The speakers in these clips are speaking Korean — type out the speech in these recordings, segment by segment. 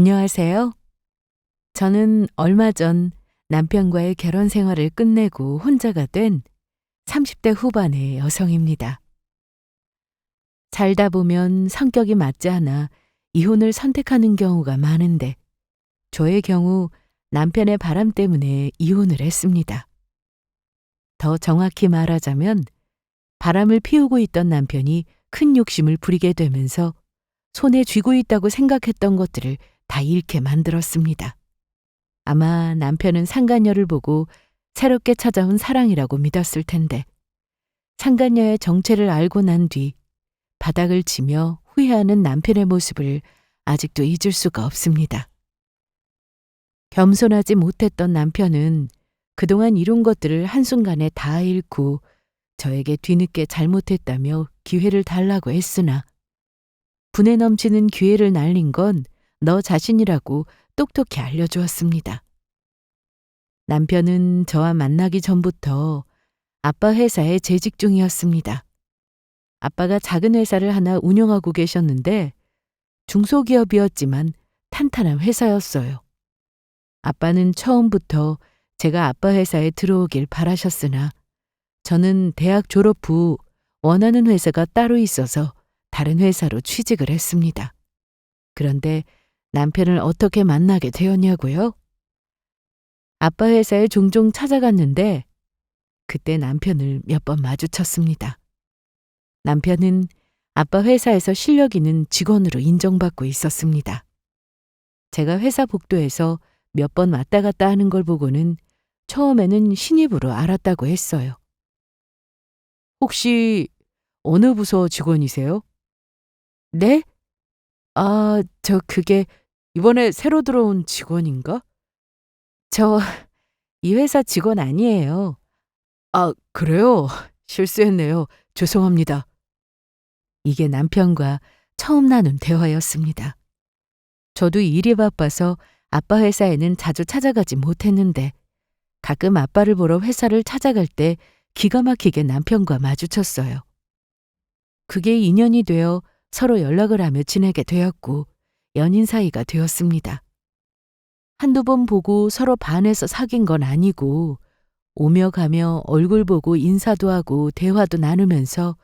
안녕하세요. 저는 얼마 전 남편과의 결혼 생활을 끝내고 혼자가 된 30대 후반의 여성입니다. 살다 보면 성격이 맞지 않아 이혼을 선택하는 경우가 많은데 저의 경우 남편의 바람 때문에 이혼을 했습니다. 더 정확히 말하자면 바람을 피우고 있던 남편이 큰 욕심을 부리게 되면서 손에 쥐고 있다고 생각했던 것들을 다 잃게 만들었습니다. 아마 남편은 상간녀를 보고 새롭게 찾아온 사랑이라고 믿었을 텐데 상간녀의 정체를 알고 난 뒤 바닥을 치며 후회하는 남편의 모습을 아직도 잊을 수가 없습니다. 겸손하지 못했던 남편은 그동안 이룬 것들을 한순간에 다 잃고 저에게 뒤늦게 잘못했다며 기회를 달라고 했으나 분에 넘치는 기회를 날린 건 너 자신이라고 똑똑히 알려주었습니다. 남편은 저와 만나기 전부터 아빠 회사에 재직 중이었습니다. 아빠가 작은 회사를 하나 운영하고 계셨는데 중소기업이었지만 탄탄한 회사였어요. 아빠는 처음부터 제가 아빠 회사에 들어오길 바라셨으나 저는 대학 졸업 후 원하는 회사가 따로 있어서 다른 회사로 취직을 했습니다. 그런데 남편을 어떻게 만나게 되었냐고요? 아빠 회사에 종종 찾아갔는데 그때 남편을 몇 번 마주쳤습니다. 남편은 아빠 회사에서 실력 있는 직원으로 인정받고 있었습니다. 제가 회사 복도에서 몇 번 왔다 갔다 하는 걸 보고는 처음에는 신입으로 알았다고 했어요. 혹시 어느 부서 직원이세요? 네? 그게 이번에 새로 들어온 직원인가? 저 이 회사 직원 아니에요. 아, 그래요? 실수했네요. 죄송합니다. 이게 남편과 처음 나눈 대화였습니다. 저도 일이 바빠서 아빠 회사에는 자주 찾아가지 못했는데 가끔 아빠를 보러 회사를 찾아갈 때 기가 막히게 남편과 마주쳤어요. 그게 인연이 되어 서로 연락을 하며 지내게 되었고 연인 사이가 되었습니다. 한두 번 보고 서로 반해서 사귄 건 아니고 오며 가며 얼굴 보고 인사도 하고 대화도 나누면서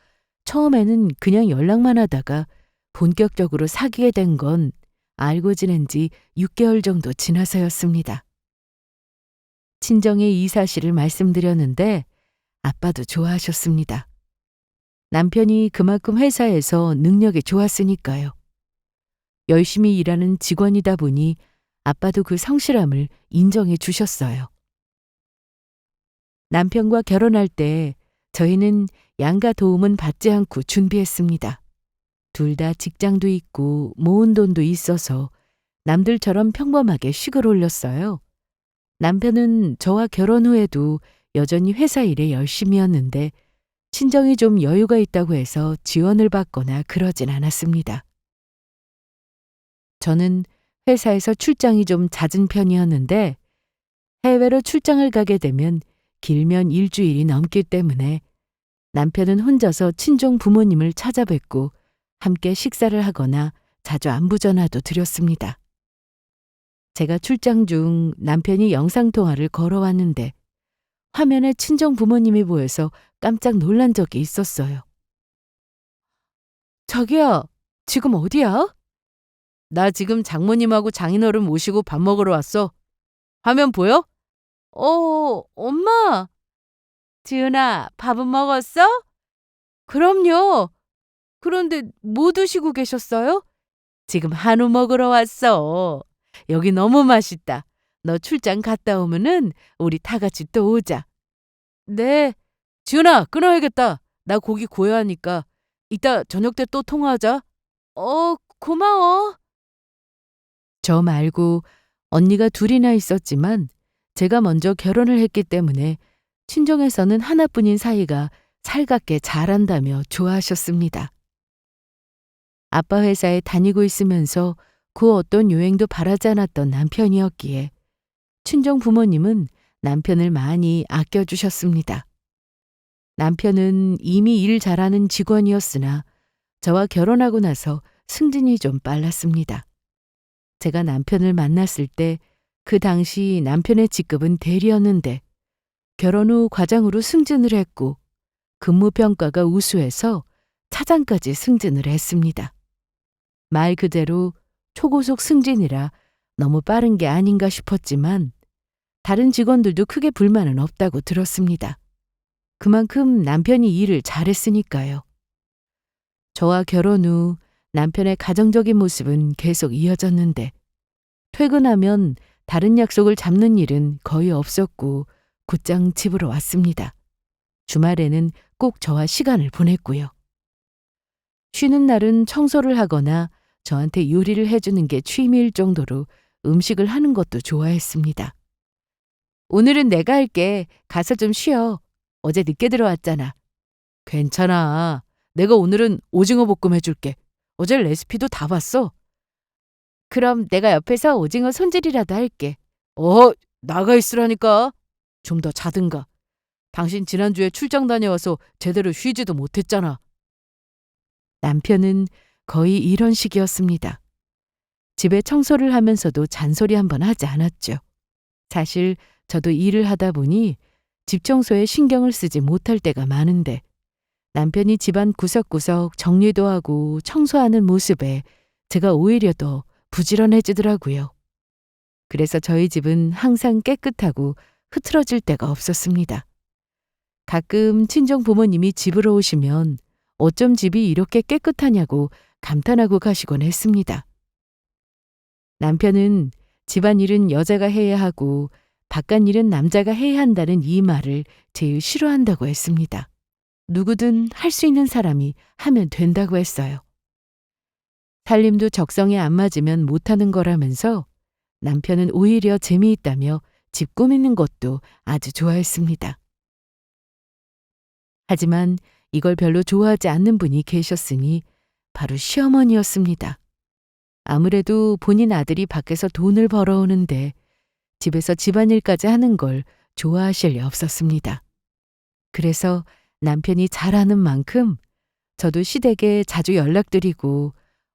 처음에는 그냥 연락만 하다가 본격적으로 사귀게 된 건 알고 지낸 지 6개월 정도 지나서였습니다. 친정에 이 사실을 말씀드렸는데 아빠도 좋아하셨습니다. 남편이 그만큼 회사에서 능력이 좋았으니까요. 열심히 일하는 직원이다 보니 아빠도 그 성실함을 인정해 주셨어요. 남편과 결혼할 때 저희는 양가 도움은 받지 않고 준비했습니다. 둘 다 직장도 있고 모은 돈도 있어서 남들처럼 평범하게 식을 올렸어요. 남편은 저와 결혼 후에도 여전히 회사 일에 열심히였는데 친정이 좀 여유가 있다고 해서 지원을 받거나 그러진 않았습니다. 저는 회사에서 출장이 좀 잦은 편이었는데 해외로 출장을 가게 되면 길면 일주일이 넘기 때문에 남편은 혼자서 친정 부모님을 찾아뵙고 함께 식사를 하거나 자주 안부 전화도 드렸습니다. 제가 출장 중 남편이 영상통화를 걸어왔는데 화면에 친정 부모님이 보여서 깜짝 놀란 적이 있었어요. 자기야, 지금 어디야? 나 지금 장모님하고 장인어른 모시고 밥 먹으러 왔어. 화면 보여? 엄마. 지은아, 밥은 먹었어? 그럼요. 그런데 뭐 드시고 계셨어요? 지금 한우 먹으러 왔어. 여기 너무 맛있다. 너 출장 갔다 오면은 우리 다 같이 또 오자. 네. 지은아, 끊어야겠다. 나 고기 구워야 하니까. 이따 저녁 때 또 통화하자. 고마워. 저 말고 언니가 둘이나 있었지만 제가 먼저 결혼을 했기 때문에 친정에서는 하나뿐인 사이가 살갑게 잘한다며 좋아하셨습니다. 아빠 회사에 다니고 있으면서 그 어떤 요행도 바라지 않았던 남편이었기에 친정 부모님은 남편을 많이 아껴주셨습니다. 남편은 이미 일 잘하는 직원이었으나 저와 결혼하고 나서 승진이 좀 빨랐습니다. 제가 남편을 만났을 때 그 당시 남편의 직급은 대리였는데 결혼 후 과장으로 승진을 했고 근무 평가가 우수해서 차장까지 승진을 했습니다. 말 그대로 초고속 승진이라 너무 빠른 게 아닌가 싶었지만 다른 직원들도 크게 불만은 없다고 들었습니다. 그만큼 남편이 일을 잘했으니까요. 저와 결혼 후 남편의 가정적인 모습은 계속 이어졌는데 퇴근하면 다른 약속을 잡는 일은 거의 없었고 곧장 집으로 왔습니다. 주말에는 꼭 저와 시간을 보냈고요. 쉬는 날은 청소를 하거나 저한테 요리를 해주는 게 취미일 정도로 음식을 하는 것도 좋아했습니다. 오늘은 내가 할게. 가서 좀 쉬어. 어제 늦게 들어왔잖아. 괜찮아. 내가 오늘은 오징어 볶음 해줄게. 어제 레시피도 다 봤어. 그럼 내가 옆에서 오징어 손질이라도 할게. 나가 있으라니까. 좀 더 자든가. 당신 지난주에 출장 다녀와서 제대로 쉬지도 못했잖아. 남편은 거의 이런 식이었습니다. 집에 청소를 하면서도 잔소리 한 번 하지 않았죠. 사실 저도 일을 하다 보니 집 청소에 신경을 쓰지 못할 때가 많은데 남편이 집안 구석구석 정리도 하고 청소하는 모습에 제가 오히려 더 부지런해지더라고요. 그래서 저희 집은 항상 깨끗하고 흐트러질 때가 없었습니다. 가끔 친정 부모님이 집으로 오시면 어쩜 집이 이렇게 깨끗하냐고 감탄하고 가시곤 했습니다. 남편은 집안일은 여자가 해야 하고 바깥일은 남자가 해야 한다는 이 말을 제일 싫어한다고 했습니다. 누구든 할 수 있는 사람이 하면 된다고 했어요. 살림도 적성에 안 맞으면 못하는 거라면서 남편은 오히려 재미있다며 집 꾸미는 것도 아주 좋아했습니다. 하지만 이걸 별로 좋아하지 않는 분이 계셨으니 바로 시어머니였습니다. 아무래도 본인 아들이 밖에서 돈을 벌어오는데 집에서 집안일까지 하는 걸 좋아하실 리 없었습니다. 그래서 남편이 잘하는 만큼 저도 시댁에 자주 연락드리고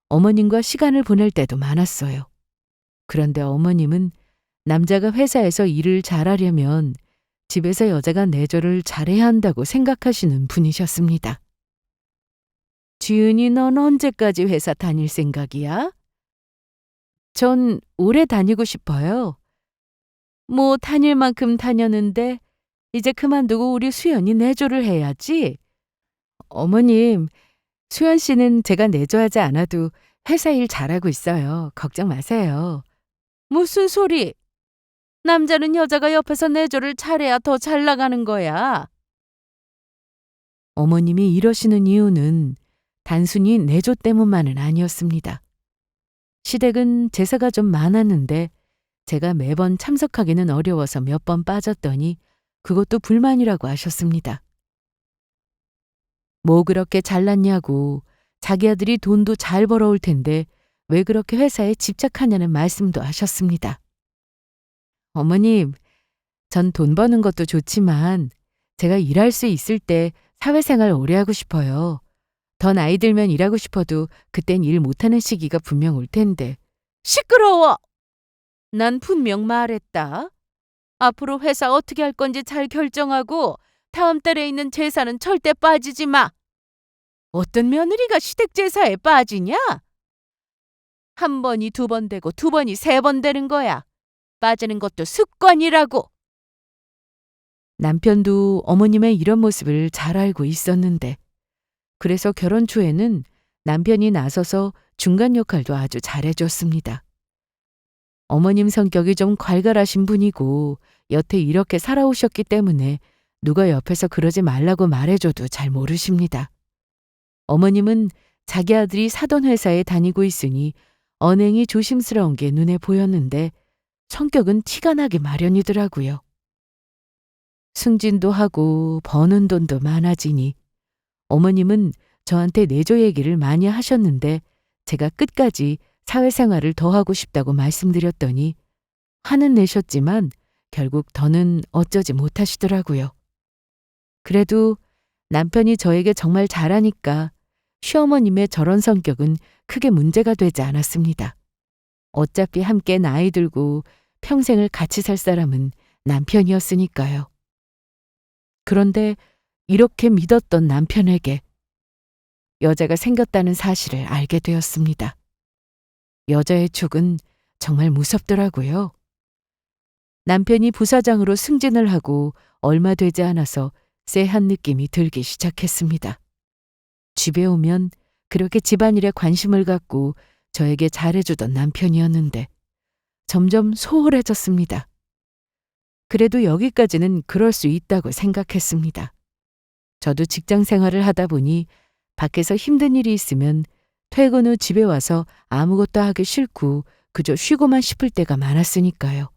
어머님과 시간을 보낼 때도 많았어요. 그런데 어머님은 남자가 회사에서 일을 잘하려면 집에서 여자가 내조를 잘해야 한다고 생각하시는 분이셨습니다. 지은이 넌 언제까지 회사 다닐 생각이야? 전 오래 다니고 싶어요. 뭐 다닐 만큼 다녔는데 이제 그만두고 우리 수연이 내조를 해야지. 어머님, 수연 씨는 제가 내조하지 않아도 회사 일 잘하고 있어요. 걱정 마세요. 무슨 소리? 남자는 여자가 옆에서 내조를 잘해야 더 잘 나가는 거야. 어머님이 이러시는 이유는 단순히 내조 때문만은 아니었습니다. 시댁은 제사가 좀 많았는데 제가 매번 참석하기는 어려워서 몇 번 빠졌더니 그것도 불만이라고 하셨습니다. 뭐 그렇게 잘났냐고 자기 아들이 돈도 잘 벌어올 텐데 왜 그렇게 회사에 집착하냐는 말씀도 하셨습니다. 어머님, 전 돈 버는 것도 좋지만 제가 일할 수 있을 때 사회생활 오래 하고 싶어요. 더 나이 들면 일하고 싶어도 그땐 일 못하는 시기가 분명 올 텐데. 시끄러워! 난 분명 말했다. 앞으로 회사 어떻게 할 건지 잘 결정하고 다음 달에 있는 제사는 절대 빠지지 마. 어떤 며느리가 시댁 제사에 빠지냐? 한 번이 두 번 되고 두 번이 세 번 되는 거야. 빠지는 것도 습관이라고. 남편도 어머님의 이런 모습을 잘 알고 있었는데 그래서 결혼 초에는 남편이 나서서 중간 역할도 아주 잘해줬습니다. 어머님 성격이 좀 괄괄하신 분이고 여태 이렇게 살아오셨기 때문에 누가 옆에서 그러지 말라고 말해줘도 잘 모르십니다. 어머님은 자기 아들이 사돈 회사에 다니고 있으니 언행이 조심스러운 게 눈에 보였는데 성격은 티가 나기 마련이더라고요. 승진도 하고 버는 돈도 많아지니 어머님은 저한테 내조 얘기를 많이 하셨는데 제가 끝까지 사회생활을 더 하고 싶다고 말씀드렸더니 화는 내셨지만 결국 더는 어쩌지 못하시더라고요. 그래도 남편이 저에게 정말 잘하니까 시어머님의 저런 성격은 크게 문제가 되지 않았습니다. 어차피 함께 나이 들고 평생을 같이 살 사람은 남편이었으니까요. 그런데 이렇게 믿었던 남편에게 여자가 생겼다는 사실을 알게 되었습니다. 여자의 촉은 정말 무섭더라고요. 남편이 부사장으로 승진을 하고 얼마 되지 않아서 쎄한 느낌이 들기 시작했습니다. 집에 오면 그렇게 집안일에 관심을 갖고 저에게 잘해주던 남편이었는데 점점 소홀해졌습니다. 그래도 여기까지는 그럴 수 있다고 생각했습니다. 저도 직장 생활을 하다 보니 밖에서 힘든 일이 있으면 퇴근 후 집에 와서 아무것도 하기 싫고 그저 쉬고만 싶을 때가 많았으니까요.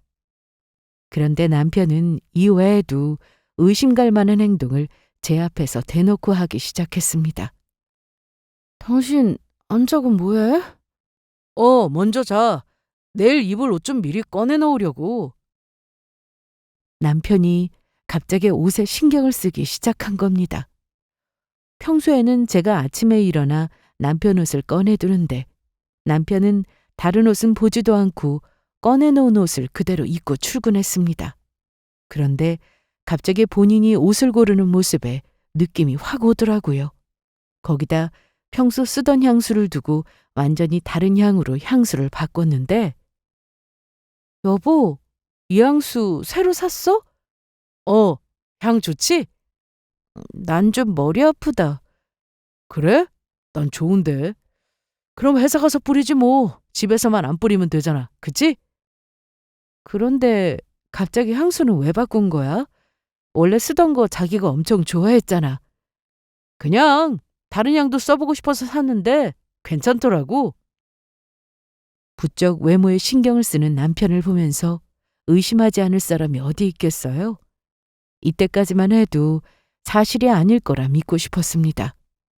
그런데 남편은 이 외에도 의심갈 만한 행동을 제 앞에서 대놓고 하기 시작했습니다. 당신 안 자고 뭐해? 먼저 자. 내일 입을 옷 좀 미리 꺼내 놓으려고. 남편이 갑자기 옷에 신경을 쓰기 시작한 겁니다. 평소에는 제가 아침에 일어나 남편 옷을 꺼내두는데 남편은 다른 옷은 보지도 않고 꺼내놓은 옷을 그대로 입고 출근했습니다. 그런데 갑자기 본인이 옷을 고르는 모습에 느낌이 확 오더라고요. 거기다 평소 쓰던 향수를 두고 완전히 다른 향으로 향수를 바꿨는데 여보, 이 향수 새로 샀어? 향 좋지? 난 좀 머리 아프다. 그래? 난 좋은데. 그럼 회사 가서 뿌리지 뭐. 집에서만 안 뿌리면 되잖아. 그치? 그런데 갑자기 향수는 왜 바꾼 거야? 원래 쓰던 거 자기가 엄청 좋아했잖아. 그냥 다른 향도 써보고 싶어서 샀는데 괜찮더라고. 부쩍 외모에 신경을 쓰는 남편을 보면서 의심하지 않을 사람이 어디 있겠어요? 이때까지만 해도 사실이 아닐 거라 믿고 싶었습니다.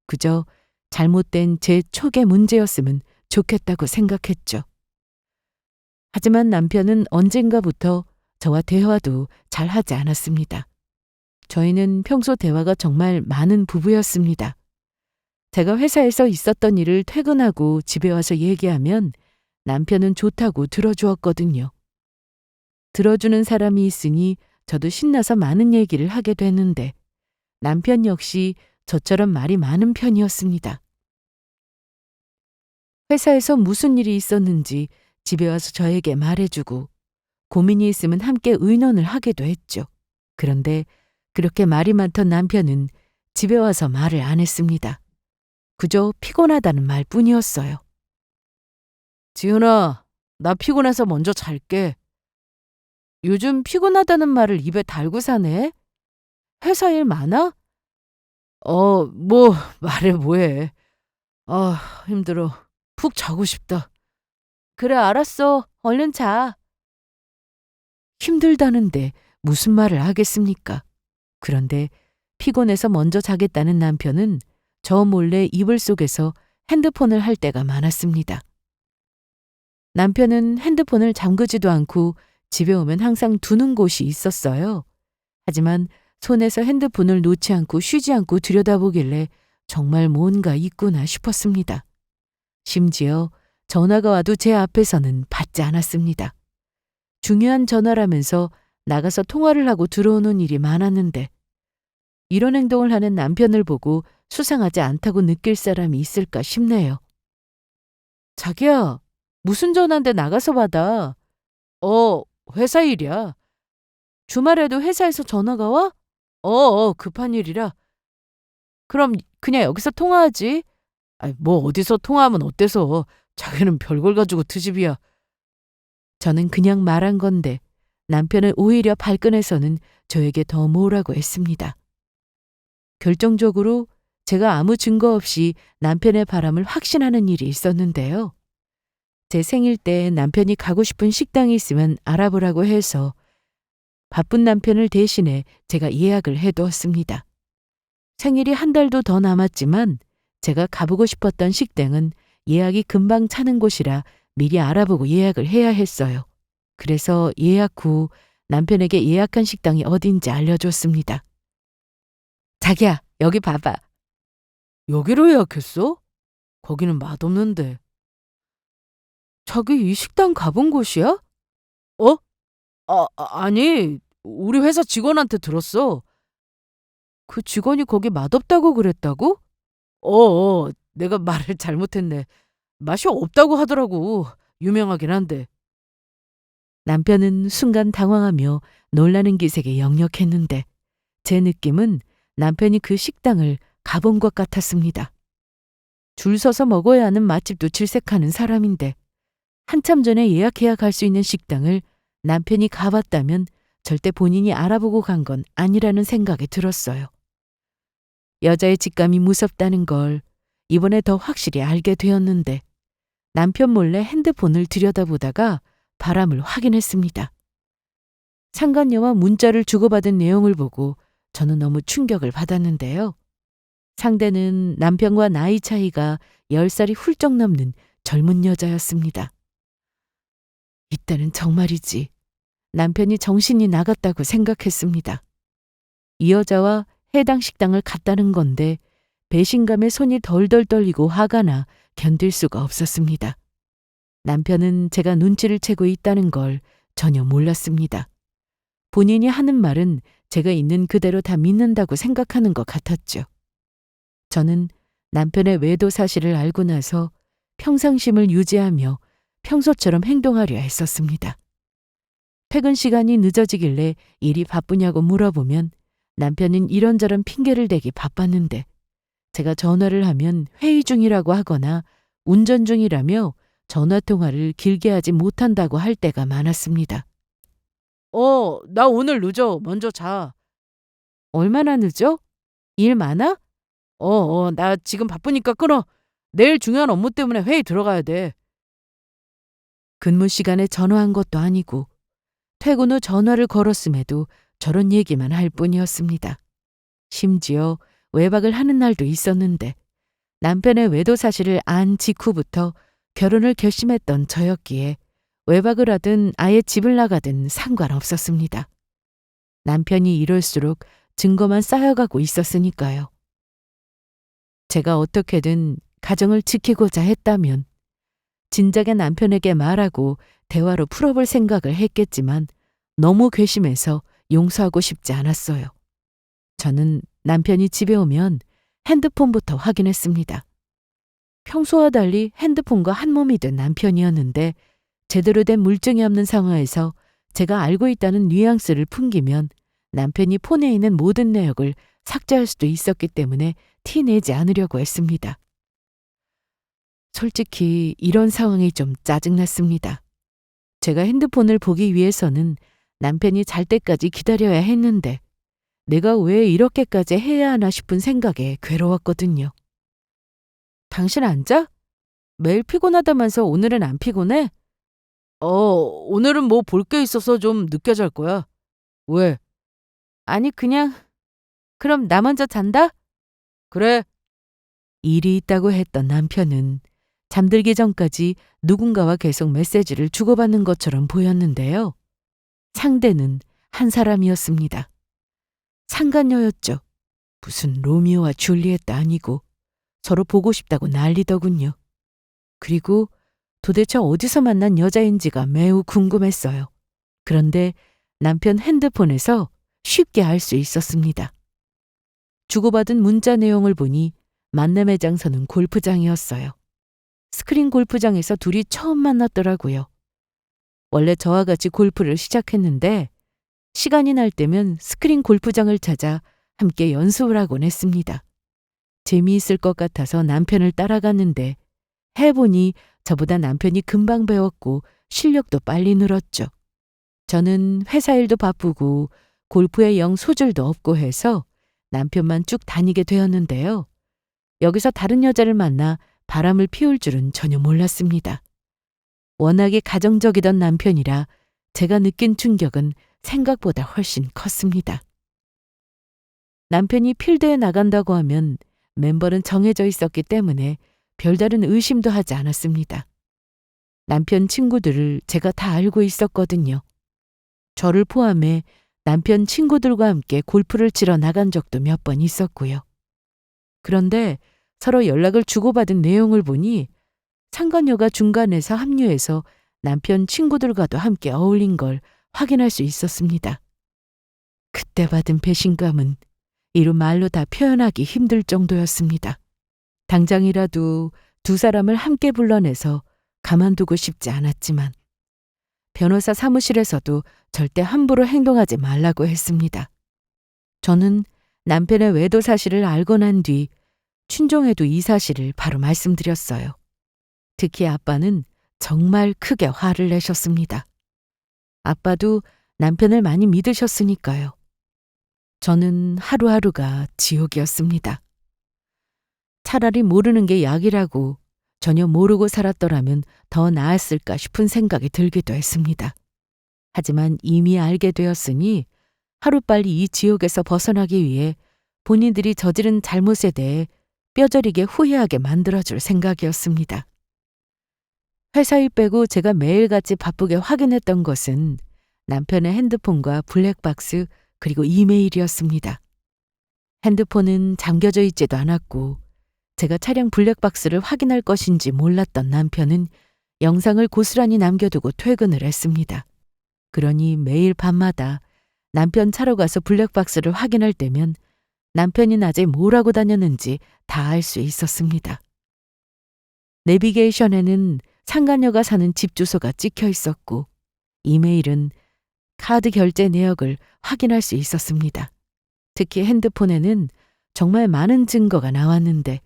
그저 잘못된 제 촉의 문제였으면 좋겠다고 생각했죠. 하지만 남편은 언젠가부터 저와 대화도 잘 하지 않았습니다. 저희는 평소 대화가 정말 많은 부부였습니다. 제가 회사에서 있었던 일을 퇴근하고 집에 와서 얘기하면 남편은 좋다고 들어주었거든요. 들어주는 사람이 있으니 저도 신나서 많은 얘기를 하게 됐는데 남편 역시 저처럼 말이 많은 편이었습니다. 회사에서 무슨 일이 있었는지 집에 와서 저에게 말해주고 고민이 있으면 함께 의논을 하기도 했죠. 그런데 그렇게 말이 많던 남편은 집에 와서 말을 안 했습니다. 그저 피곤하다는 말뿐이었어요. 지은아, 나 피곤해서 먼저 잘게. 요즘 피곤하다는 말을 입에 달고 사네? 회사 일 많아? 뭐 말해 뭐해. 힘들어. 푹 자고 싶다. 그래, 알았어. 얼른 자. 힘들다는데 무슨 말을 하겠습니까? 그런데 피곤해서 먼저 자겠다는 남편은 저 몰래 이불 속에서 핸드폰을 할 때가 많았습니다. 남편은 핸드폰을 잠그지도 않고 집에 오면 항상 두는 곳이 있었어요. 하지만 손에서 핸드폰을 놓지 않고 쉬지 않고 들여다보길래 정말 뭔가 있구나 싶었습니다. 심지어 전화가 와도 제 앞에서는 받지 않았습니다. 중요한 전화라면서 나가서 통화를 하고 들어오는 일이 많았는데 이런 행동을 하는 남편을 보고 수상하지 않다고 느낄 사람이 있을까 싶네요. 자기야, 무슨 전화인데 나가서 받아? 회사 일이야. 주말에도 회사에서 전화가 와? 급한 일이라. 그럼 그냥 여기서 통화하지. 뭐 어디서 통화하면 어때서. 자기는 별걸 가지고 트집이야. 저는 그냥 말한 건데 남편은 오히려 발끈해서는 저에게 더 뭐라고 했습니다. 결정적으로 제가 아무 증거 없이 남편의 바람을 확신하는 일이 있었는데요. 제 생일 때 남편이 가고 싶은 식당이 있으면 알아보라고 해서 바쁜 남편을 대신해 제가 예약을 해두었습니다. 생일이 한 달도 더 남았지만 제가 가보고 싶었던 식당은 예약이 금방 차는 곳이라 미리 알아보고 예약을 해야 했어요. 그래서 예약 후 남편에게 예약한 식당이 어딘지 알려줬습니다. 자기야, 여기 봐봐. 여기로 예약했어? 거기는 맛없는데. 자기 이 식당 가본 곳이야? 어? 아니, 우리 회사 직원한테 들었어. 그 직원이 거기 맛없다고 그랬다고? 내가 말을 잘못했네. 맛이 없다고 하더라고. 유명하긴 한데. 남편은 순간 당황하며 놀라는 기색에 역력했는데 제 느낌은 남편이 그 식당을 가본 것 같았습니다. 줄 서서 먹어야 하는 맛집도 질색하는 사람인데 한참 전에 예약해야 갈 수 있는 식당을 남편이 가봤다면 절대 본인이 알아보고 간 건 아니라는 생각이 들었어요. 여자의 직감이 무섭다는 걸 이번에 더 확실히 알게 되었는데 남편 몰래 핸드폰을 들여다보다가 바람을 확인했습니다. 상간녀와 문자를 주고받은 내용을 보고 저는 너무 충격을 받았는데요. 상대는 남편과 나이 차이가 10살이 훌쩍 넘는 젊은 여자였습니다. 이때는 정말이지 남편이 정신이 나갔다고 생각했습니다. 이 여자와 해당 식당을 갔다는 건데 배신감에 손이 덜덜 떨리고 화가 나 견딜 수가 없었습니다. 남편은 제가 눈치를 채고 있다는 걸 전혀 몰랐습니다. 본인이 하는 말은 제가 있는 그대로 다 믿는다고 생각하는 것 같았죠. 저는 남편의 외도 사실을 알고 나서 평상심을 유지하며 평소처럼 행동하려 했었습니다. 퇴근 시간이 늦어지길래 일이 바쁘냐고 물어보면 남편은 이런저런 핑계를 대기 바빴는데 제가 전화를 하면 회의 중이라고 하거나 운전 중이라며 전화통화를 길게 하지 못한다고 할 때가 많았습니다. 나 오늘 늦어. 먼저 자. 얼마나 늦어? 일 많아? 나 지금 바쁘니까 끊어. 내일 중요한 업무 때문에 회의 들어가야 돼. 근무 시간에 전화한 것도 아니고 퇴근 후 전화를 걸었음에도 저런 얘기만 할 뿐이었습니다. 심지어 외박을 하는 날도 있었는데 남편의 외도 사실을 안 직후부터 결혼을 결심했던 저였기에 외박을 하든 아예 집을 나가든 상관없었습니다. 남편이 이럴수록 증거만 쌓여가고 있었으니까요. 제가 어떻게든 가정을 지키고자 했다면 진작에 남편에게 말하고 대화로 풀어볼 생각을 했겠지만 너무 괘씸해서 용서하고 싶지 않았어요. 저는 남편이 집에 오면 핸드폰부터 확인했습니다. 평소와 달리 핸드폰과 한몸이 된 남편이었는데 제대로 된 물증이 없는 상황에서 제가 알고 있다는 뉘앙스를 풍기면 남편이 폰에 있는 모든 내역을 삭제할 수도 있었기 때문에 티 내지 않으려고 했습니다. 솔직히 이런 상황이 좀 짜증났습니다. 제가 핸드폰을 보기 위해서는 남편이 잘 때까지 기다려야 했는데 내가 왜 이렇게까지 해야 하나 싶은 생각에 괴로웠거든요. 당신 안 자? 매일 피곤하다면서 오늘은 안 피곤해? 오늘은 뭐 볼 게 있어서 좀 늦게 잘 거야. 왜? 아니, 그냥. 그럼 나 먼저 잔다? 그래. 일이 있다고 했던 남편은 잠들기 전까지 누군가와 계속 메시지를 주고받는 것처럼 보였는데요. 상대는 한 사람이었습니다. 상간녀였죠. 무슨 로미오와 줄리엣도 아니고 서로 보고 싶다고 난리더군요. 그리고 도대체 어디서 만난 여자인지가 매우 궁금했어요. 그런데 남편 핸드폰에서 쉽게 알 수 있었습니다. 주고받은 문자 내용을 보니 만남의 장소는 골프장이었어요. 스크린 골프장에서 둘이 처음 만났더라고요. 원래 저와 같이 골프를 시작했는데 시간이 날 때면 스크린 골프장을 찾아 함께 연습을 하곤 했습니다. 재미있을 것 같아서 남편을 따라갔는데 해보니 저보다 남편이 금방 배웠고 실력도 빨리 늘었죠. 저는 회사 일도 바쁘고 골프에 영 소질도 없고 해서 남편만 쭉 다니게 되었는데요. 여기서 다른 여자를 만나 바람을 피울 줄은 전혀 몰랐습니다. 워낙에 가정적이던 남편이라 제가 느낀 충격은 생각보다 훨씬 컸습니다. 남편이 필드에 나간다고 하면 멤버는 정해져 있었기 때문에 별다른 의심도 하지 않았습니다. 남편 친구들을 제가 다 알고 있었거든요. 저를 포함해 남편 친구들과 함께 골프를 치러 나간 적도 몇 번 있었고요. 그런데 서로 연락을 주고받은 내용을 보니 상간녀가 중간에서 합류해서 남편 친구들과도 함께 어울린 걸 확인할 수 있었습니다. 그때 받은 배신감은 이루 말로 다 표현하기 힘들 정도였습니다. 당장이라도 두 사람을 함께 불러내서 가만두고 싶지 않았지만 변호사 사무실에서도 절대 함부로 행동하지 말라고 했습니다. 저는 남편의 외도 사실을 알고 난 뒤 춘종에도 이 사실을 바로 말씀드렸어요. 특히 아빠는 정말 크게 화를 내셨습니다. 아빠도 남편을 많이 믿으셨으니까요. 저는 하루하루가 지옥이었습니다. 차라리 모르는 게 약이라고 전혀 모르고 살았더라면 더 나았을까 싶은 생각이 들기도 했습니다. 하지만 이미 알게 되었으니 하루빨리 이 지옥에서 벗어나기 위해 본인들이 저지른 잘못에 대해 뼈저리게 후회하게 만들어줄 생각이었습니다. 회사 일 빼고 제가 매일같이 바쁘게 확인했던 것은 남편의 핸드폰과 블랙박스 그리고 이메일이었습니다. 핸드폰은 잠겨져 있지도 않았고 제가 차량 블랙박스를 확인할 것인지 몰랐던 남편은 영상을 고스란히 남겨두고 퇴근을 했습니다. 그러니 매일 밤마다 남편 차로 가서 블랙박스를 확인할 때면 남편이 낮에 뭘 하고 다녔는지 다 알 수 있었습니다. 내비게이션에는 상간녀가 사는 집 주소가 찍혀 있었고 이메일은 카드 결제 내역을 확인할 수 있었습니다. 특히 핸드폰에는 정말 많은 증거가 나왔는데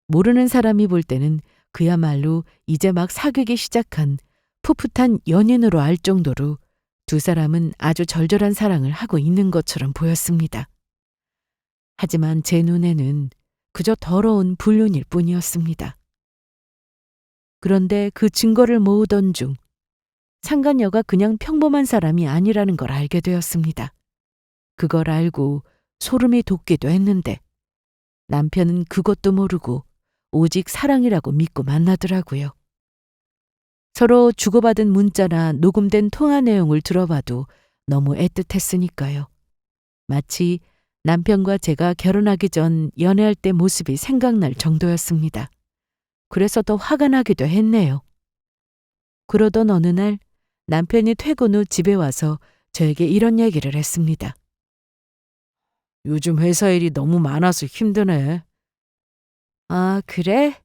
모르는 사람이 볼 때는 그야말로 이제 막 사귀기 시작한 풋풋한 연인으로 알 정도로 두 사람은 아주 절절한 사랑을 하고 있는 것처럼 보였습니다. 하지만 제 눈에는 그저 더러운 불륜일 뿐이었습니다. 그런데 그 증거를 모으던 중 상간녀가 그냥 평범한 사람이 아니라는 걸 알게 되었습니다. 그걸 알고 소름이 돋기도 했는데 남편은 그것도 모르고 오직 사랑이라고 믿고 만나더라고요. 서로 주고받은 문자나 녹음된 통화 내용을 들어봐도 너무 애틋했으니까요. 마치 남편과 제가 결혼하기 전 연애할 때 모습이 생각날 정도였습니다. 그래서 더 화가 나기도 했네요. 그러던 어느 날 남편이 퇴근 후 집에 와서 저에게 이런 얘기를 했습니다. 요즘 회사 일이 너무 많아서 힘드네. 아, 그래?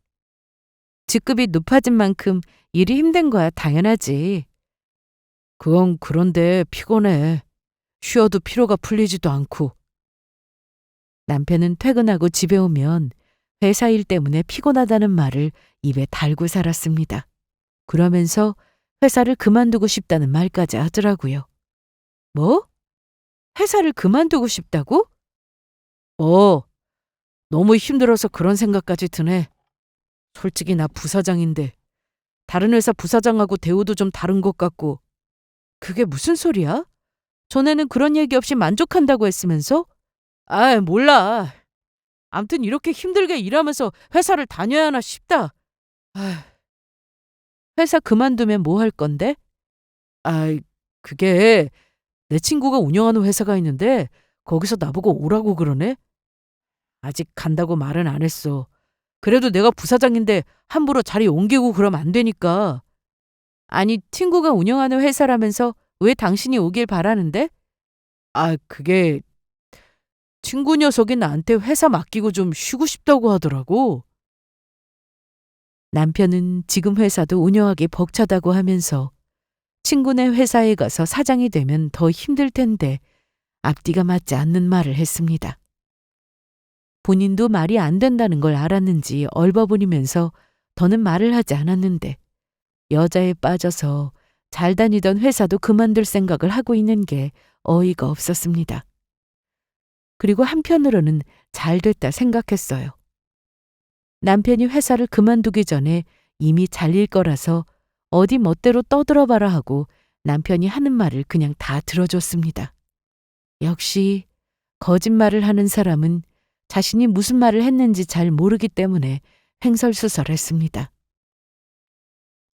직급이 높아진 만큼 일이 힘든 거야 당연하지. 그건 그런데 피곤해. 쉬어도 피로가 풀리지도 않고. 남편은 퇴근하고 집에 오면 회사 일 때문에 피곤하다는 말을 입에 달고 살았습니다. 그러면서 회사를 그만두고 싶다는 말까지 하더라고요. 뭐? 회사를 그만두고 싶다고? 너무 힘들어서 그런 생각까지 드네. 솔직히 나 부사장인데 다른 회사 부사장하고 대우도 좀 다른 것 같고. 그게 무슨 소리야? 전에는 그런 얘기 없이 만족한다고 했으면서? 아, 몰라. 암튼 이렇게 힘들게 일하면서 회사를 다녀야 하나 싶다. 아, 회사 그만두면 뭐 할 건데? 아, 그게 내 친구가 운영하는 회사가 있는데 거기서 나보고 오라고 그러네? 아직 간다고 말은 안 했어. 그래도 내가 부사장인데 함부로 자리 옮기고 그러면 안 되니까. 아니, 친구가 운영하는 회사라면서 왜 당신이 오길 바라는데? 아, 그게 친구 녀석이 나한테 회사 맡기고 좀 쉬고 싶다고 하더라고. 남편은 지금 회사도 운영하기 벅차다고 하면서 친구네 회사에 가서 사장이 되면 더 힘들 텐데 앞뒤가 맞지 않는 말을 했습니다. 본인도 말이 안 된다는 걸 알았는지 얼버무리면서 더는 말을 하지 않았는데 여자에 빠져서 잘 다니던 회사도 그만둘 생각을 하고 있는 게 어이가 없었습니다. 그리고 한편으로는 잘 됐다 생각했어요. 남편이 회사를 그만두기 전에 이미 잘릴 거라서 어디 멋대로 떠들어봐라 하고 남편이 하는 말을 그냥 다 들어줬습니다. 역시 거짓말을 하는 사람은 자신이 무슨 말을 했는지 잘 모르기 때문에 횡설수설했습니다.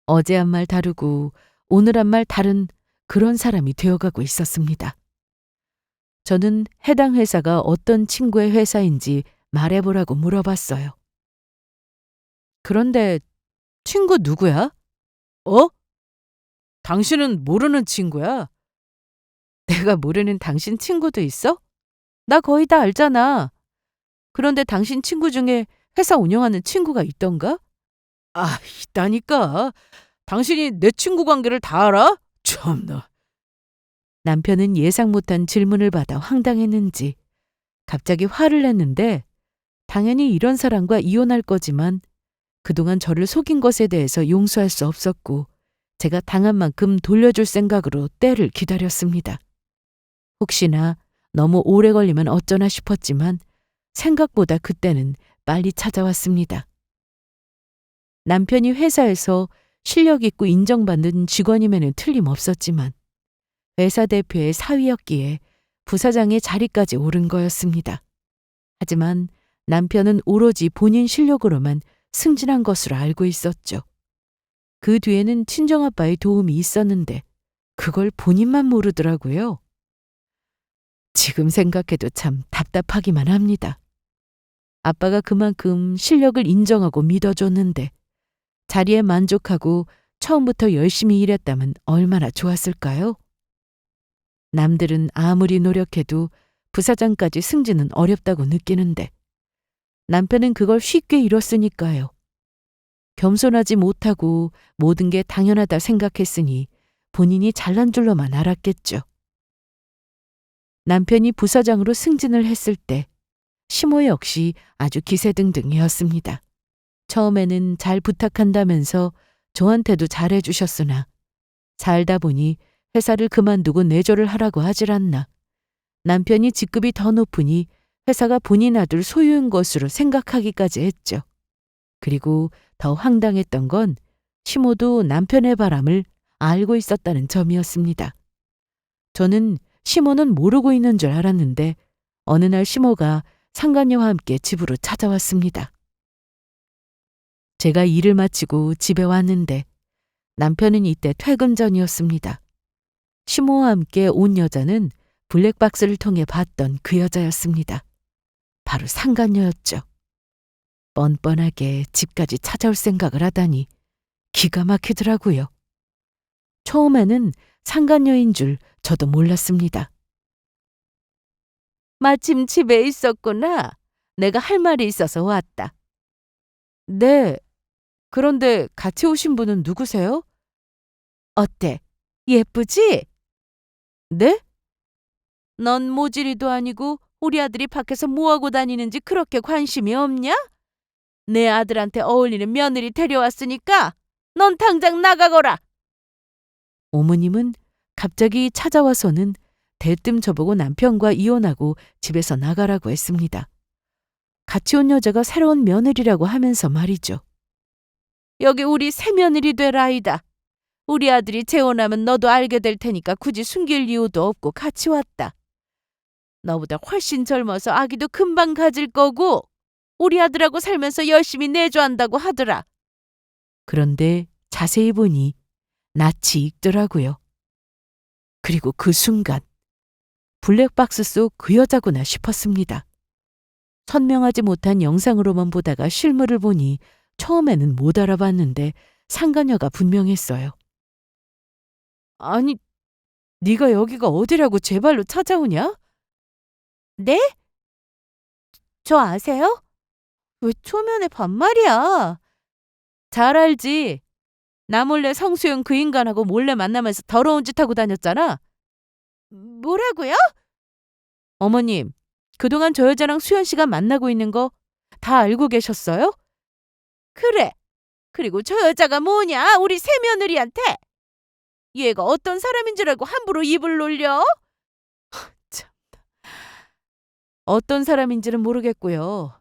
어제 한 말 다르고 오늘 한 말 다른 그런 사람이 되어가고 있었습니다. 저는 해당 회사가 어떤 친구의 회사인지 말해보라고 물어봤어요. 그런데 친구 누구야? 어? 당신은 모르는 친구야? 내가 모르는 당신 친구도 있어? 나 거의 다 알잖아. 그런데 당신 친구 중에 회사 운영하는 친구가 있던가? 아, 있다니까. 당신이 내 친구 관계를 다 알아? 참나. 남편은 예상 못한 질문을 받아 황당했는지 갑자기 화를 냈는데 당연히 이런 사람과 이혼할 거지만 그동안 저를 속인 것에 대해서 용서할 수 없었고 제가 당한 만큼 돌려줄 생각으로 때를 기다렸습니다. 혹시나 너무 오래 걸리면 어쩌나 싶었지만 생각보다 그때는 빨리 찾아왔습니다. 남편이 회사에서 실력 있고 인정받는 직원임에는 틀림없었지만 회사 대표의 사위였기에 부사장의 자리까지 오른 거였습니다. 하지만 남편은 오로지 본인 실력으로만 승진한 것으로 알고 있었죠. 그 뒤에는 친정아빠의 도움이 있었는데 그걸 본인만 모르더라고요. 지금 생각해도 참 답답하기만 합니다. 아빠가 그만큼 실력을 인정하고 믿어줬는데 자리에 만족하고 처음부터 열심히 일했다면 얼마나 좋았을까요? 남들은 아무리 노력해도 부사장까지 승진은 어렵다고 느끼는데 남편은 그걸 쉽게 이뤘으니까요. 겸손하지 못하고 모든 게 당연하다 생각했으니 본인이 잘난 줄로만 알았겠죠. 남편이 부사장으로 승진을 했을 때 시모 역시 아주 기세등등이었습니다. 처음에는 잘 부탁한다면서 저한테도 잘해주셨으나 살다 보니 회사를 그만두고 내조를 하라고 하질 않나 남편이 직급이 더 높으니 회사가 본인 아들 소유인 것으로 생각하기까지 했죠. 그리고 더 황당했던 건 시모도 남편의 바람을 알고 있었다는 점이었습니다. 저는 시모는 모르고 있는 줄 알았는데 어느 날 시모가 상간녀와 함께 집으로 찾아왔습니다. 제가 일을 마치고 집에 왔는데 남편은 이때 퇴근 전이었습니다. 시모와 함께 온 여자는 블랙박스를 통해 봤던 그 여자였습니다. 바로 상간녀였죠. 뻔뻔하게 집까지 찾아올 생각을 하다니 기가 막히더라고요. 처음에는 상간녀인 줄 저도 몰랐습니다. 마침 집에 있었구나. 내가 할 말이 있어서 왔다. 네. 그런데 같이 오신 분은 누구세요? 어때? 예쁘지? 네? 넌 모질이도 아니고 우리 아들이 밖에서 뭐하고 다니는지 그렇게 관심이 없냐? 내 아들한테 어울리는 며느리 데려왔으니까 넌 당장 나가거라. 어머님은 갑자기 찾아와서는 대뜸 저보고 남편과 이혼하고 집에서 나가라고 했습니다. 같이 온 여자가 새로운 며느리라고 하면서 말이죠. 여기 우리 새며느리 될 아이다. 우리 아들이 재혼하면 너도 알게 될 테니까 굳이 숨길 이유도 없고 같이 왔다. 너보다 훨씬 젊어서 아기도 금방 가질 거고 우리 아들하고 살면서 열심히 내조한다고 하더라. 그런데 자세히 보니 낯이 익더라고요. 그리고 그 순간 블랙박스 속 그 여자구나 싶었습니다. 선명하지 못한 영상으로만 보다가 실물을 보니 처음에는 못 알아봤는데 상간녀가 분명했어요. 아니, 네가 여기가 어디라고 제 발로 찾아오냐? 네? 저 아세요? 왜 초면에 반말이야? 잘 알지. 나 몰래 성수용 그 인간하고 몰래 만나면서 더러운 짓 하고 다녔잖아. 뭐라고요? 어머님, 그동안 저 여자랑 수연 씨가 만나고 있는 거 다 알고 계셨어요? 그래. 그리고 저 여자가 뭐냐? 우리 새며느리한테. 얘가 어떤 사람인 줄 알고 함부로 입을 놀려? 참. 어떤 사람인지는 모르겠고요.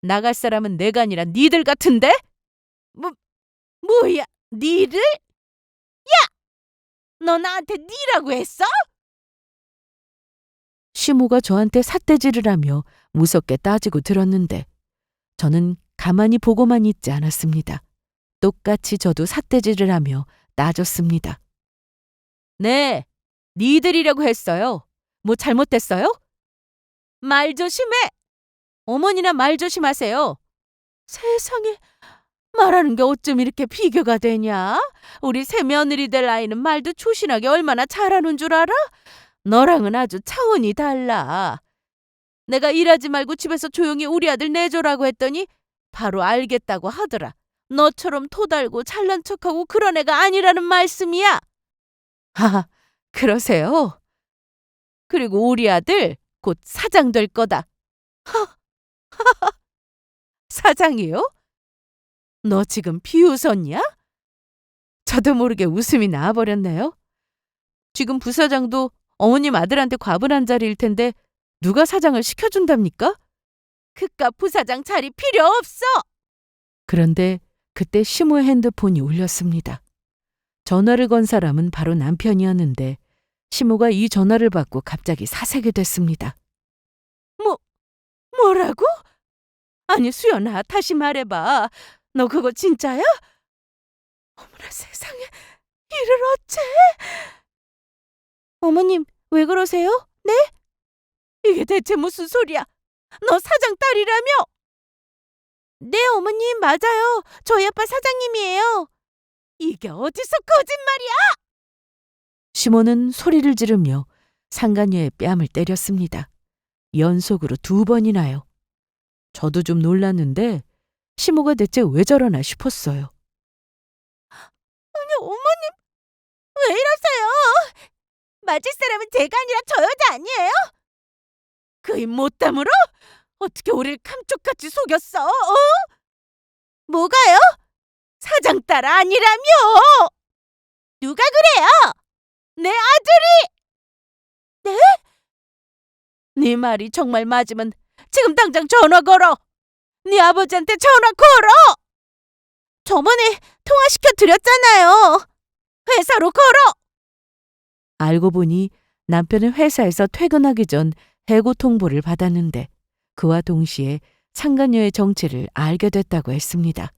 나갈 사람은 내가 아니라 니들 같은데? 뭐야? 니들? 너 나한테 니라고 했어? 시모가 저한테 삿대질을 하며 무섭게 따지고 들었는데 저는 가만히 보고만 있지 않았습니다. 똑같이 저도 삿대질을 하며 따졌습니다. 네, 니들이라고 했어요. 뭐 잘못됐어요? 말 조심해! 어머니나 말 조심하세요. 세상에, 말하는 게 어쩜 이렇게 비교가 되냐? 우리 새 며느리 될 아이는 말도 초신하게 얼마나 잘하는 줄 알아? 너랑은 아주 차원이 달라. 내가 일하지 말고 집에서 조용히 우리 아들 내줘라고 했더니 바로 알겠다고 하더라. 너처럼 토달고 잘난 척하고 그런 애가 아니라는 말씀이야. 하하, 그러세요? 그리고 우리 아들 곧 사장 될 거다. 사장이요? 너 지금 비웃었냐? 저도 모르게 웃음이 나와버렸네요. 지금 부사장도 어머님 아들한테 과분한 자리일 텐데 누가 사장을 시켜준답니까? 그깟 부사장 자리 필요 없어! 그런데 그때 시모의 핸드폰이 울렸습니다. 전화를 건 사람은 바로 남편이었는데 시모가 이 전화를 받고 갑자기 사색이 됐습니다. 뭐라고? 아니 수연아, 다시 말해봐. 너 그거 진짜야? 어머나 세상에, 이를 어째? 어머님, 왜 그러세요? 네? 이게 대체 무슨 소리야? 너 사장 딸이라며? 네, 어머님, 맞아요. 저희 아빠 사장님이에요. 이게 어디서 거짓말이야? 시모는 소리를 지르며 상간녀의 뺨을 때렸습니다. 연속으로 2번이나요. 저도 좀 놀랐는데 시모가 대체 왜 저러나 싶었어요. 아니, 어머님, 왜 이러세요? 맞을 사람은 제가 아니라 저 여자 아니에요? 그 입 못 다물어? 어떻게 우릴 감쪽같이 속였어? 뭐가요? 사장 딸 아니라며! 누가 그래요? 내 아들이! 네? 네 말이 정말 맞으면 지금 당장 전화 걸어! 네 아버지한테 전화 걸어! 저번에 통화시켜 드렸잖아요. 회사로 걸어! 알고 보니 남편은 회사에서 퇴근하기 전 해고 통보를 받았는데 그와 동시에 상간녀의 정체를 알게 됐다고 했습니다.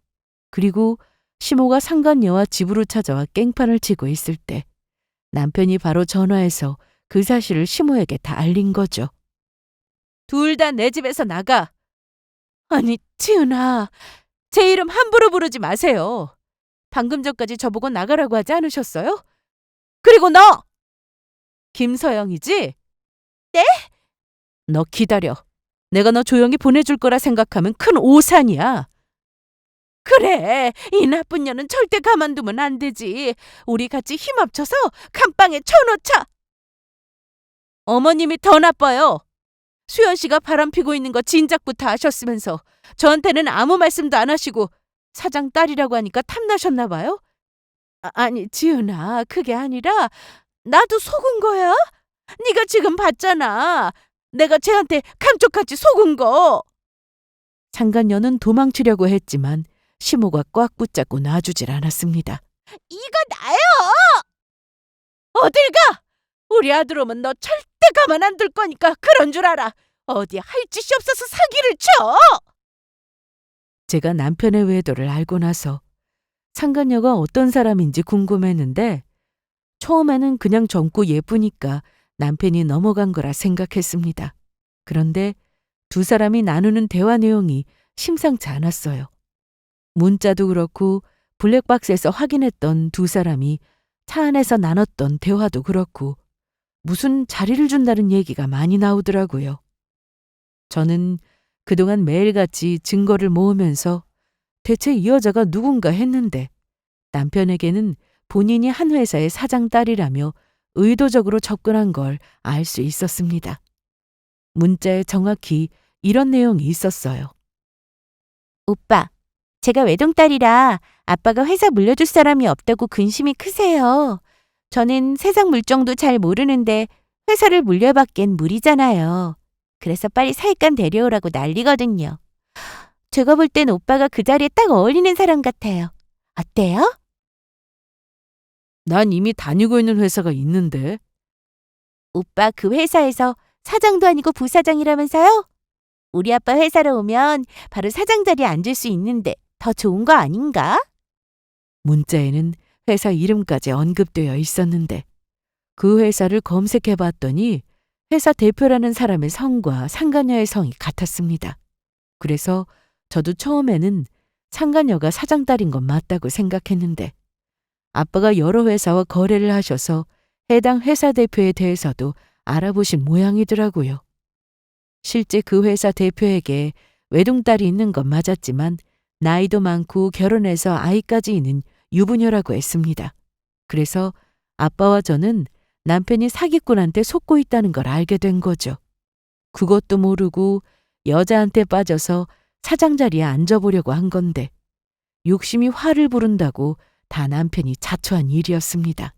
그리고 시모가 상간녀와 집으로 찾아와 깽판을 치고 있을 때 남편이 바로 전화해서 그 사실을 시모에게 다 알린 거죠. 둘 다 내 집에서 나가. 아니, 지은아, 제 이름 함부로 부르지 마세요. 방금 전까지 저보고 나가라고 하지 않으셨어요? 그리고 너! 김서영이지? 네? 너 기다려. 내가 너 조용히 보내줄 거라 생각하면 큰 오산이야. 그래, 이 나쁜 년은 절대 가만두면 안 되지. 우리 같이 힘 합쳐서 감방에 쳐놓자. 어머님이 더 나빠요. 수연 씨가 바람 피고 있는 거 진작부터 아셨으면서 저한테는 아무 말씀도 안 하시고 사장 딸이라고 하니까 탐나셨나 봐요? 아니, 지은아, 그게 아니라 나도 속은 거야? 네가 지금 봤잖아. 내가 쟤한테 감쪽같이 속은 거. 상간녀는 도망치려고 했지만 시모가 꽉 붙잡고 놔주질 않았습니다. 이거 나요! 어딜 가! 우리 아들 오면 너 절대 가만 안 둘 거니까 그런 줄 알아. 어디 할 짓이 없어서 사기를 쳐! 제가 남편의 외도를 알고 나서 상간녀가 어떤 사람인지 궁금했는데 처음에는 그냥 젊고 예쁘니까 남편이 넘어간 거라 생각했습니다. 그런데 두 사람이 나누는 대화 내용이 심상치 않았어요. 문자도 그렇고 블랙박스에서 확인했던 두 사람이 차 안에서 나눴던 대화도 그렇고 무슨 자리를 준다는 얘기가 많이 나오더라고요. 저는 그동안 매일같이 증거를 모으면서 대체 이 여자가 누군가 했는데 남편에게는 본인이 한 회사의 사장 딸이라며 의도적으로 접근한 걸 알 수 있었습니다. 문자에 정확히 이런 내용이 있었어요. 오빠, 제가 외동딸이라 아빠가 회사 물려줄 사람이 없다고 근심이 크세요. 저는 세상 물정도 잘 모르는데 회사를 물려받기엔 무리잖아요. 그래서 빨리 사익감 데려오라고 난리거든요. 제가 볼 땐 오빠가 그 자리에 딱 어울리는 사람 같아요. 어때요? 난 이미 다니고 있는 회사가 있는데. 오빠 그 회사에서 사장도 아니고 부사장이라면서요? 우리 아빠 회사로 오면 바로 사장 자리에 앉을 수 있는데 더 좋은 거 아닌가? 문자에는 회사 이름까지 언급되어 있었는데 그 회사를 검색해 봤더니 회사 대표라는 사람의 성과 상간녀의 성이 같았습니다. 그래서 저도 처음에는 상간녀가 사장 딸인 건 맞다고 생각했는데 아빠가 여러 회사와 거래를 하셔서 해당 회사 대표에 대해서도 알아보신 모양이더라고요. 실제 그 회사 대표에게 외동딸이 있는 건 맞았지만 나이도 많고 결혼해서 아이까지 있는 유부녀라고 했습니다. 그래서 아빠와 저는 남편이 사기꾼한테 속고 있다는 걸 알게 된 거죠. 그것도 모르고 여자한테 빠져서 사장 자리에 앉아보려고 한 건데 욕심이 화를 부른다고 다 남편이 자초한 일이었습니다.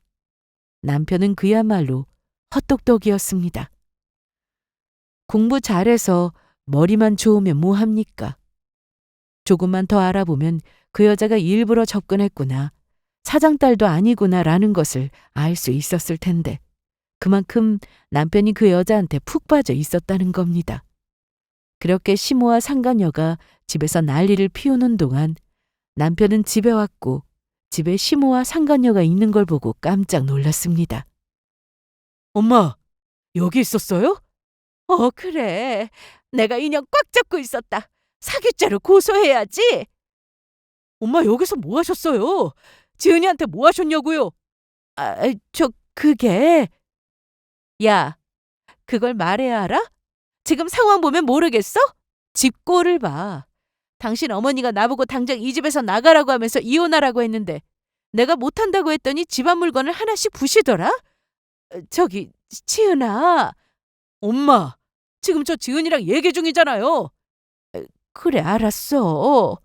남편은 그야말로 헛똑똑이었습니다. 공부 잘해서 머리만 좋으면 뭐합니까? 조금만 더 알아보면 그 여자가 일부러 접근했구나, 사장 딸도 아니구나라는 것을 알 수 있었을 텐데 그만큼 남편이 그 여자한테 푹 빠져 있었다는 겁니다. 그렇게 시모와 상간녀가 집에서 난리를 피우는 동안 남편은 집에 왔고 집에 시모와 상간녀가 있는 걸 보고 깜짝 놀랐습니다. 엄마, 여기 있었어요? 그래. 내가 인형 꽉 잡고 있었다. 사기죄로 고소해야지. 엄마, 여기서 뭐 하셨어요? 지은이한테 뭐 하셨냐고요? 그게... 야, 그걸 말해야 알아? 지금 상황 보면 모르겠어? 집 꼴을 봐. 당신 어머니가 나보고 당장 이 집에서 나가라고 하면서 이혼하라고 했는데 내가 못한다고 했더니 집안 물건을 하나씩 부시더라? 저기, 지은아. 엄마, 지금 저 지은이랑 얘기 중이잖아요. 그래, 알았어.